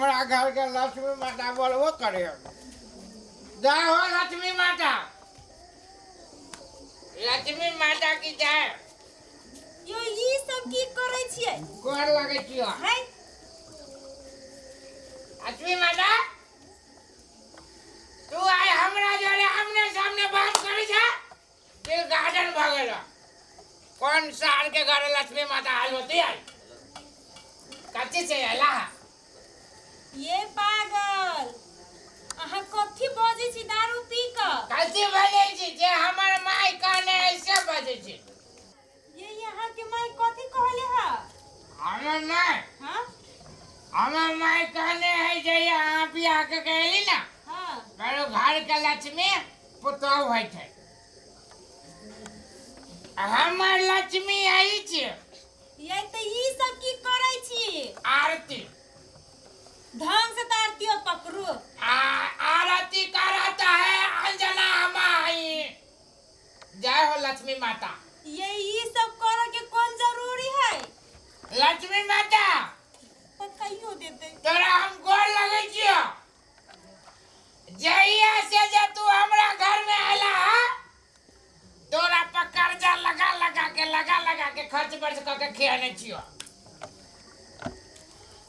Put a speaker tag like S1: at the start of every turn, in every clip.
S1: हमारा घर के लक्ष्मी माता बोलबो करे जय हो लक्ष्मी माता। लक्ष्मी माता की जय।
S2: यो ई सब की करे छियै?
S1: गोर लगे छियो।
S2: है
S1: लक्ष्मी माता तू आए हमरा जोरे आमने सामने बात करी छा दिल गार्डन भागेला। कौन साल के घर लक्ष्मी माता आल होती है कच्ची से अला
S2: ये पागल अहाँ कथी बजे छी दारू पी क?
S1: कच्ची बजे छी जे हमर माई काने ऐसे बजे छी।
S2: ये यहाँ के माई कथी कहले ह?
S1: हमर माई
S2: हां
S1: हमर माई काने है जे यहाँ बियाह के कहली ना
S2: हां
S1: मेरो घर के लक्ष्मी पुतौ होय छै। हमर लक्ष्मी आई छी।
S2: ये त ई सब की करे छी?
S1: आरती
S2: ढंग से आरती पकड़ू।
S1: आरती कराता है अंजना माई। जय हो लक्ष्मी माता।
S2: ये ई सब करे के कौन जरूरी है?
S1: लक्ष्मी माता
S2: पकाइयो देते।
S1: तोरा हम गोर लगे छियो जहिया से जे तू हमरा घर में आला तोरा पर कर्जा लगा के खर्च बर्च करके खियाने छियो।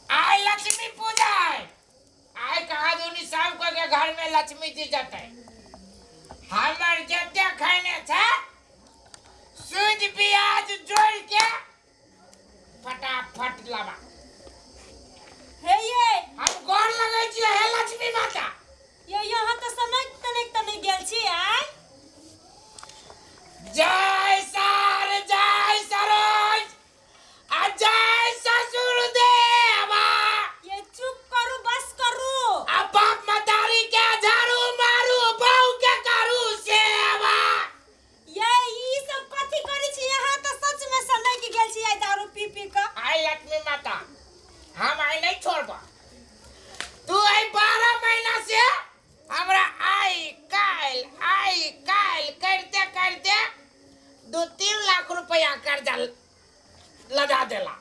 S1: आय लक्ष्मी पूजा है। आय कहा दूनी शाम को के घर में लक्ष्मी जी जाते हमर जते खाने था सूद प्याज जोड़ के फटाफट लावा।
S2: हे ये
S1: हम गोर लगे छियो हे लक्ष्मी माता।
S2: ये यहाँ तो सनक तने गेल छी। आय
S1: जय सार जय सरोज जय ससुर देवा।
S2: ये चुप करू बस करू।
S1: अब बाप मतारी के झाड़ू मारू बहू के करू सेवा।
S2: ये ई सब कथी करी छी? यहाँ तो सच में सनक गेल छी आय दारू पी पी क।
S1: आई लक्ष्मी माता हम आई नहीं छोड़बा। तू आई 12 महीना से हमरा आई काल करते करते 2-3 लाख रुपया कर्जा लगा देला।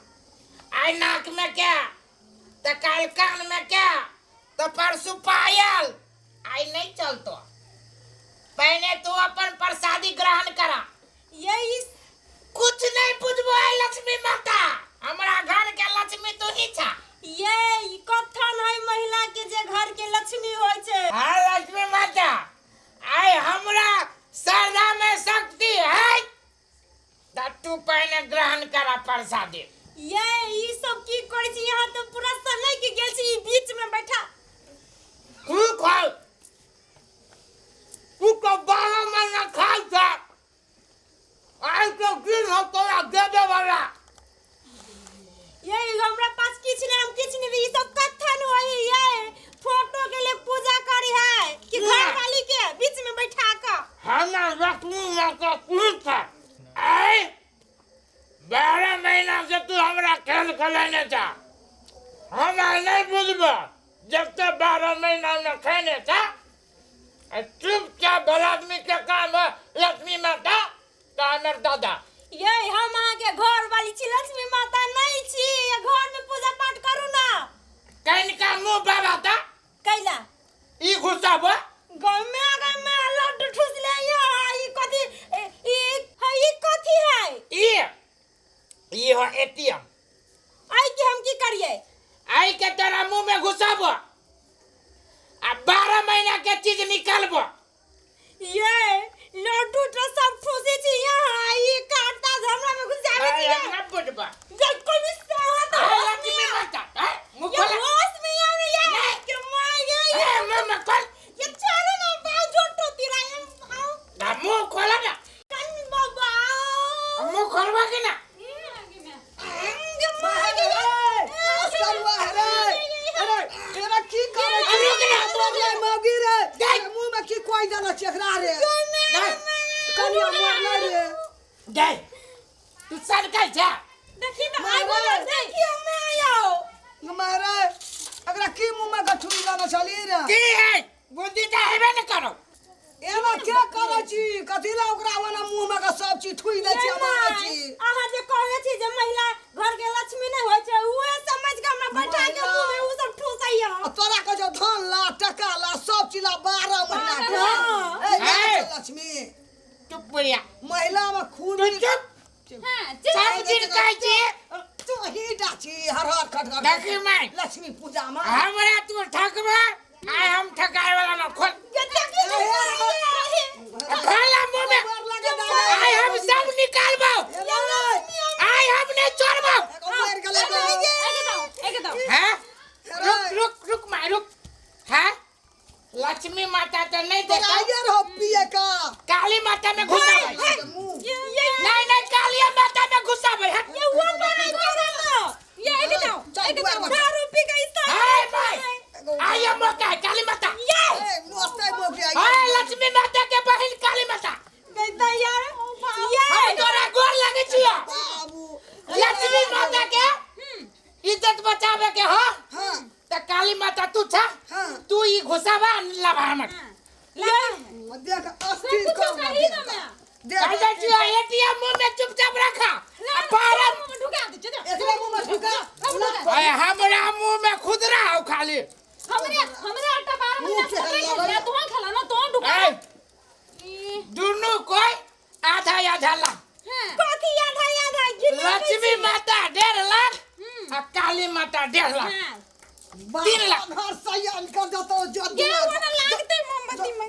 S1: आई नाक में क्या तो काल कान में क्या तो परसों पायल आई नहीं चलतो। पहले तू अपन प्रसादी ग्रहण करा।
S2: ये ई
S1: कुछ नहीं बुझबो है लक्ष्मी माता। हमरा घर के लक्ष्मी तू ही छा।
S2: ये ई कथन है महिला के जे घर के लक्ष्मी होय छे।
S1: हाँ लक्ष्मी माता आई हमरा श्रद्धा में शक्ति है तो तू पहले ग्रहण करा प्रसादी।
S2: ये ई सब की करी छी? यहाँ तो पूरा सनक गेल छी। ई बीच में बैठा
S1: तू खा तू तो 12 महीना खाई था आई तो दिन हो तोरा देवे वाला।
S2: ये हमरा पास किछ नहीं हम किछ नहीं। ई सब कथन होई ये फोटो के लिए पूजा करी है कि घर वाली के बीच में बैठा का?
S1: हमें लक्ष्मी माता पूछ है आई 12 महीना से तू हमरा खेल खिलाने था हम नहीं बुझबो। जब तक 12 महीना में खाने था चुपचाप भला आदमी के काम है लक्ष्मी माता तो हमर दादा।
S2: ये हम अहाँ के घर वाली छी लक्ष्मी माता नहीं छी। ये घर में पूजा पाठ करू ना।
S1: कहीं का मुंह बाबा था
S2: कैला
S1: ई घुसाबो
S2: गमे लड्डू ठूस ले। ई कथी ई कथी है?
S1: ई हो एटीएम।
S2: आई के हम की करिए?
S1: आई के तेरा मुंह में घुसाबो आ 12 महीना के चीज निकालबो।
S2: ये लड्डू तो सब ठूसी छी। यहाँ ई काटता हमरा में घुस जावे छी।
S1: हम ना बुझबो
S2: जब कोई साहत
S1: लक्ष्मी माता मुंह
S2: ये
S1: खोला
S2: होश में आवे ये के मां ये
S1: मुंह खोल
S2: ये चारे ना बाल जोटो तिरा
S1: ना मुंह खोला ना
S2: कन बाबा
S1: मुंह खोलवा के ना तू सरकार जा
S2: देखी तो आई बोला देखियो मैं आयो
S3: महाराज अगर की मुंह में गठुरी लाना चली रे
S1: की है बुद्धि तो हेबे न करो।
S3: एमा क्या करे छी कथि ला ओकरा वाला मुंह में का सब चीज थुई दे छी हमारा छी।
S2: आहा जे कहले छी जे महिला घर के लक्ष्मी नहीं होय छै उहे समझ के हमरा बैठा के मुंह में उ सब ठूसैया।
S1: बुढ़िया
S3: महिला में खूब
S1: तू चुप
S2: हां
S1: सब दिन कहै छी
S3: तू ही डाची हर हर खटखट
S1: देखी मैं
S3: लक्ष्मी पूजा में
S1: हमरा तू ठकबा आय हम ठकाय वाला न खोल खोला मुंह में आय हम सब निकालबो आय हम नहीं छोड़बो हैं रुक मैं रुक हैं लक्ष्मी माता तो नहीं देखा
S3: पिए का
S1: काली माता में घुसा भाई नहीं काली माता में घुसा भाई
S2: ये वो ये दारू पी के इस
S1: हाय भाई आया मौका है काली माता हाय लक्ष्मी माता के बहन काली माता
S2: कहता यार
S1: हम तोरा गोर लगे छियो
S3: बाबू
S1: लक्ष्मी माता के इज्जत बचावे के हो
S3: हां
S1: त काली माता तू छ
S3: हां
S1: तू ई घुसावा लबा हमर
S3: देख अस्थिर कर
S1: देख छियो एटीएम मुंह में चुपचाप रखा बाहर
S2: ढुका दे
S3: एकरा मुंह में ढुका
S1: अरे हमरा मुंह में खुदरा हो खाली
S2: हमरे आटा 12 महीना तू खेला ना तो ढुका
S1: दुनु कोई आधा आधा ला
S2: कथी आधा
S1: लक्ष्मी माता 1.5 लाख और काली माता 1.5 लाख 3 लाख
S3: घर सयान कर देतो जो
S2: ये वाला लागते मोमबत्ती में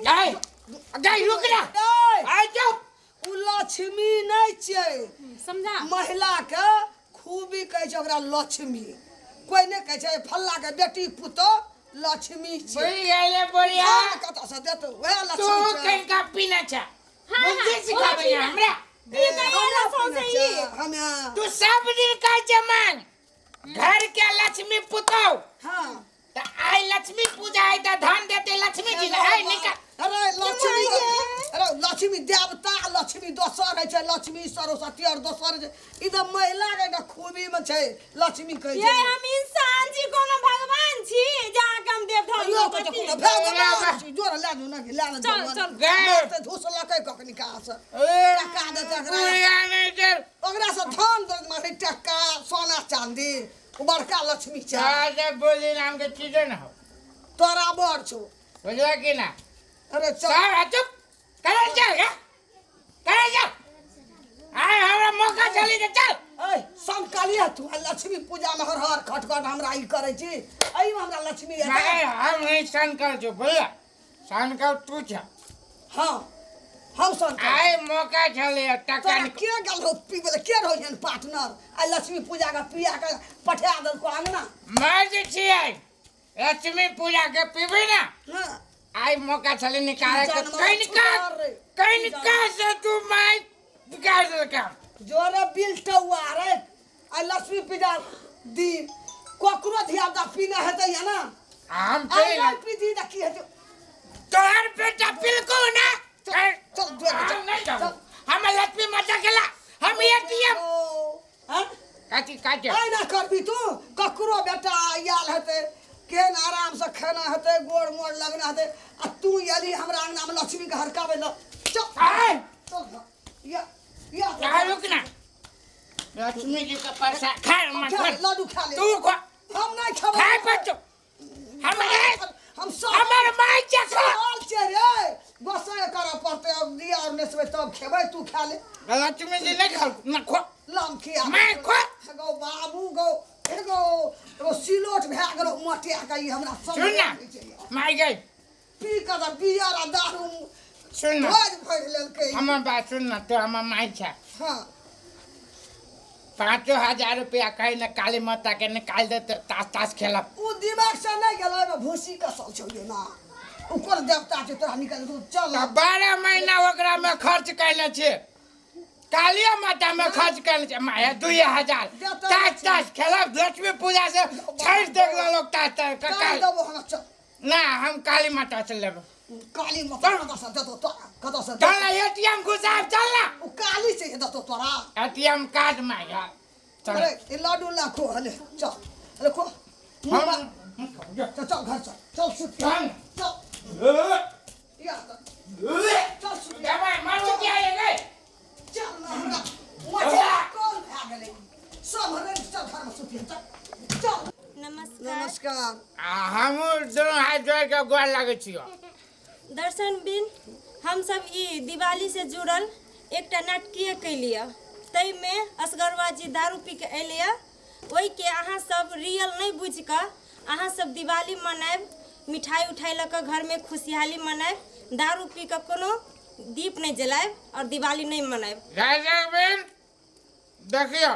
S1: गई रुक ना आइ जाओ
S3: उ लक्ष्मी नहीं छै
S2: समझा
S3: महिला के खूबी कहै छै ओकरा लक्ष्मी कोई नहीं कहै छै फल्ला के बेटी पुतो लक्ष्मी छै
S1: बोली गेले बोलिया
S3: कत से देतो वह
S1: तू
S3: लक्ष्मी छै
S1: कनका पीना छ बुद्धि सिखाबे हमरा
S3: हमें
S1: तू सब दिन कहै छै मांग घर के लक्ष्मी पुतो
S3: हां
S1: त आई लक्ष्मी पूजा है त धन देते लक्ष्मी जी है निकाल
S3: अरे लक्ष्मी देवता लक्ष्मी दोसर है छै लक्ष्मी सरस्वती और दोसर छै ई त महिला के खूबी में छै लक्ष्मी कहै छै
S2: ये हम इंसान छी कोनो भगवान छी जहाँ के हम देव धर्म
S3: यो के कोनो भगवान छी जोर ला दू ना ला दू
S2: चल
S3: मारते धुस लकै कखनी का से टका देते ओकरा से धन दे मारे टका सोना चांदी बड़का लक्ष्मी छै
S1: साजे बोली नाम के चीज न हो
S3: तोरा बड़ छौ
S1: बुझला कि ना
S3: अरे
S1: सर चुप करे चल आय हमरा मौका चली दे चल
S3: ए संकालिया तू लक्ष्मी पूजा में हर हर खटखट हमरा ई करे छी एई में हमरा लक्ष्मी
S1: मैं हम नहीं संकल्प जो बोला संकल्प तू छ
S3: हां हम संकल्प
S1: आय मौका चले टका
S3: तोरा के गल हो पीबे के रहन पार्टनर आ लक्ष्मी पूजा का पिया के पठा दल को अंगना
S1: मैं जे छी आय लक्ष्मी पूजा के पीबे ना
S3: हां
S1: आय मौका चले निकाले के कहीं से तू मैं निकाल दे का
S3: जोरे बिल टवा रे आ लक्ष्मी पूजा दी कोकरो धियादा पीना हेतै या ना
S1: हम
S3: आ पीती द की हेतै
S1: तोहर बेटा बिल्को ना
S3: चल
S1: नहीं जाओ हम लक्ष्मी माता केला हम एटीएम
S3: हां
S1: काटी
S3: आई ना करबी तू ककरो बेटा आयल हेतै केन आराम से खाना हेतै गोड़ मोड़ लगना हेतै आ तू यदि हमरा अंगना में लक्ष्मी के हरकावे ल चल या
S1: रुक ना लक्ष्मी जी का पैसा खा मत
S3: लड्डू खा ले
S1: तू खा
S3: हम नहीं खाबो
S1: खाए बच्चों
S3: हम सब
S1: हमार माई के खा
S3: हाल छै रे गोसाई करे पड़ते अब दिया और नेसबे तब खेबै तू खा ले
S1: लक्ष्मी जी नहीं खा ना खा
S3: लाम खिया
S1: मैं खा
S3: गो बाबू गो एगो सिलोट भए गेलो मोटिया के ई हमरा सब
S1: सुन ना माई गई
S3: पी के द बियर आ दारू
S1: सुन ना
S3: रोज भर लेलकै
S1: हमर बात सुन ना तो हमर माई छा
S3: हां
S1: 5,000 रुपया कहीं न काली माता के निकाल दे तो ताश खेलब
S3: उ दिमाग से नहीं गेलो में भूसी कसल छौ ये ना ऊपर देवता छै तोरा निकाल तू चल
S1: 12 महीना ओकरा में खर्च कैले छे काली माता में खर्च कैले छे माया 2,000 ताश खेलब लक्ष्मी पूजा से छठ देख लोग ताश
S3: काल देबो हम चल
S1: ना हम काली माता से लेब
S3: काली माता कत से देतो तोरा कत से
S1: चल ना एटीएम घुसाब चल ना
S3: उ काली से देतो तोरा
S1: एटीएम कार्ड मांगा चल
S3: अरे ए लाडू लाखो हले चल अरे खो
S1: हम
S3: चल घर चल सुत
S1: चल
S3: चल या चल सुत
S1: या मारो क्या है गए
S3: चल ना हमरा मजा कौन भए गेलै सब हरे चल घर में सुत चल नमस्कार
S1: हम दोनों हाथ जोड़ के गोर लागे छियो
S2: दर्शन बिन हम सब ई दिवाली से जुड़ल एकटा नाटकीय कैलिए ताहिमे असगरवा जी दारू पी के अयलिए ओहि के अहाँ सब रियल नहीं बुझ कऽ अहाँ सब दिवाली मनाएब मिठाई उठाई लऽ कऽ घर में खुशहाली मनाएब दारू पी कऽ कोनो दीप नहीं जलाएब और दिवाली नहीं मनाएब।
S1: राजवीर देखियो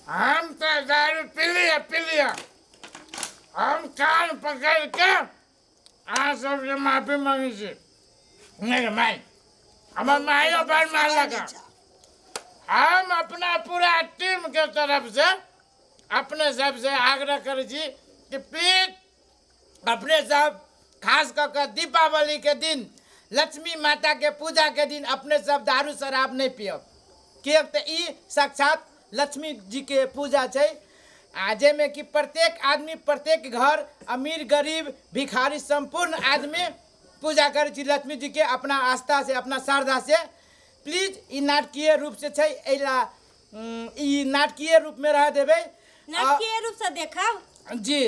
S1: हम तो दारू पी लिया हम कान पकड़ के आ सबसे माफी मांगी छी नहीं माई हमार माइयों पर मार लगा हम अपना पूरा टीम के तरफ से अपने सबसे आग्रह करे छी कि प्लीज अपने सब खास कर दीपावली के दिन लक्ष्मी माता के पूजा के दिन अपने सब दारू शराब नहीं पियब किएक तऽ ई साक्षात लक्ष्मी जी के पूजा छै आ जेमे कि प्रत्येक आदमी प्रत्येक घर अमीर गरीब भिखारी संपूर्ण आदमी पूजा करे छी लक्ष्मी जी के अपना आस्था से अपना श्रद्धा से प्लीज ई नाटकीय रूप से छै एला ई नाटकीय रूप में रह देबै
S2: नाटकीय रूप से देखब
S1: जी।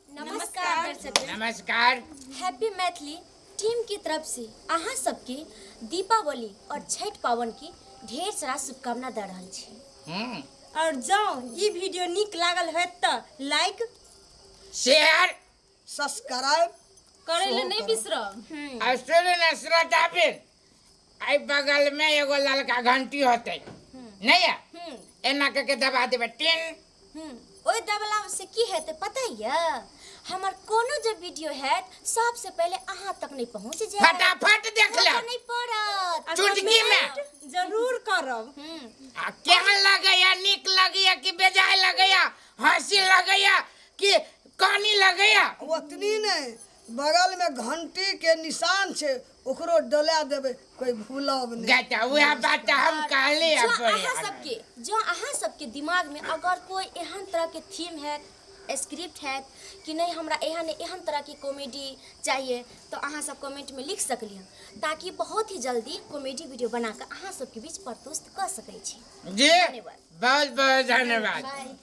S4: नमस्कार दर्शक
S1: नमस्कार।
S4: हैप्पी मैथिली टीम की तरफ से अहाँ सबके दीपावली और छठ पावन की ढेर सारा शुभकामना दे रहल छी।
S2: और जाओ ये वीडियो निक लागल है तो लाइक
S1: शेयर
S3: सब्सक्राइब
S4: करे ले नहीं बिसरब।
S1: और सुन न श्रोता फिर आई बगल में एगो ललका घंटी होते नहीं है एना के दबा देबे टिन
S4: ओए दबला से की हेते पता है हमर कोनो जो वीडियो है सबसे पहले अहाँ तक नहीं पहुंच जाए
S1: फटाफट देख ले
S4: नहीं पड़त
S1: चुटकी में
S2: जरूर करब।
S1: आ केहन लगैया निक लगैया कि बेजाय लगैया हंसी लगैया कि कहानी लगैया
S3: ओतनी नहीं बगल में घंटी के निशान छे ओकरो डला देबे कोई भूलब नहीं।
S1: गटा वह बात हम कहले
S4: जो अहाँ सबके दिमाग में अगर कोई एहन तरह के थीम है स्क्रिप्ट है कि नहीं हमरा एहन तरह की कॉमेडी चाहिए तो अहाँ सब कमेंट में लिख सकली ताकि बहुत ही जल्दी कॉमेडी वीडियो बनाकर अहाँ सबके बीच प्रस्तुत कर सकै छी।
S1: जी बहुत बहुत धन्यवाद।
S4: बाय।